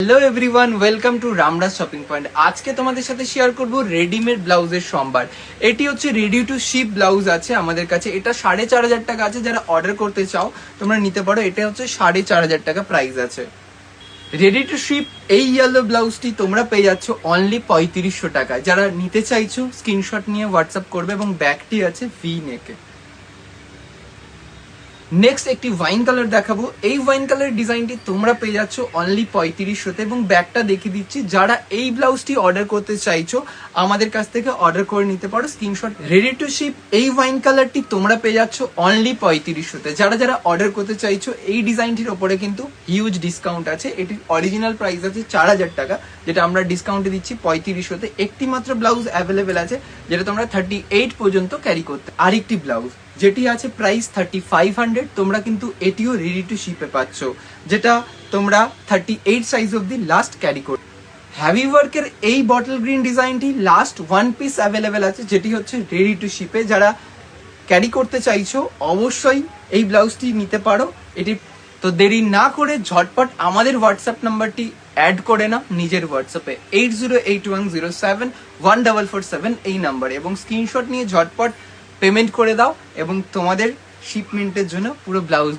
Hello everyone, welcome to Ramraj shopping point. আজকে তোমাদের সাথে শেয়ার করব রেডিমেড ব্লাউজের সম্ভার। এটি হচ্ছে রেডি টু শিপ ব্লাউজ আছে আমাদের কাছে। এটা 4,500 টাকা আছে। যারা অর্ডার করতে চাও তোমরা নিতে পারো। এটা হচ্ছে 4,500 টাকা প্রাইস আছে। রেডি টু শিপ এই ইয়েলো ব্লাউজটি তোমরা পেয়ে যাচ্ছ অনলি 3500 টাকায়। যারা নিতে চাইছো স্ক্রিনশট নিয়ে হোয়াটসঅ্যাপ করবে এবং ব্যাগটি আছে ভি নেকে। নেক্সট একটি ওয়াইন কালার দেখাবো। এই ওয়াইন কালার ডিজাইনটি তোমরা পেয়ে যাচ্ছ অনলি 3500-তে এবং ব্যাগটা দেখিয়ে দিচ্ছি। যারা এই ব্লাউজটি অর্ডার করতে চাইছো আমাদের কাছ থেকে অর্ডার করে নিতে পারো স্ক্রিনশট। রেডি টু শিপ এই ওয়াইন কালারটি তোমরা পেয়ে যাচ্ছ অনলি 3500-তে। যারা যারা অর্ডার করতে চাইছো এই ডিজাইনটির ওপরে কিন্তু হিউজ ডিসকাউন্ট আছে। এটির অরিজিনাল প্রাইস আছে 4000 টাকা, যেটা আমরা ডিসকাউন্টে দিচ্ছি 3500-তে। একটি মাত্র ব্লাউজ অ্যাভেলেবেল আছে যেটা তোমরা 38 পর্যন্ত ক্যারি করতে। আরেকটি ব্লাউজ যেটি আছে প্রাইস 3500, তোমরা কিন্তু এটিও রেডি টু শিপে পাচ্ছ, যেটা তোমরা 38 সাইজ অব্দি লাস্ট ক্যারি করো। হ্যাভি ওয়ার্কের এই বটল গ্রিন ডিজাইনটি লাস্ট ওয়ান পিস অ্যাভেলেবেল আছে, যেটি হচ্ছে রেডি টু শিপে। যারা ক্যারি করতে চাইছো অবশ্যই এই ব্লাউজটি নিতে পারো। এটি তো দেরি না করে ঝটপট আমাদের হোয়াটসঅ্যাপ নাম্বারটি অ্যাড করে নাও নিজের হোয়াটসঅ্যাপে 8081071447 এই নাম্বারে, এবং স্ক্রিনশট নিয়ে ঝটপট পেমেন্ট করে দাও এবং তোমাদের শিপমেন্টের জন্য পুরো ব্লাউজ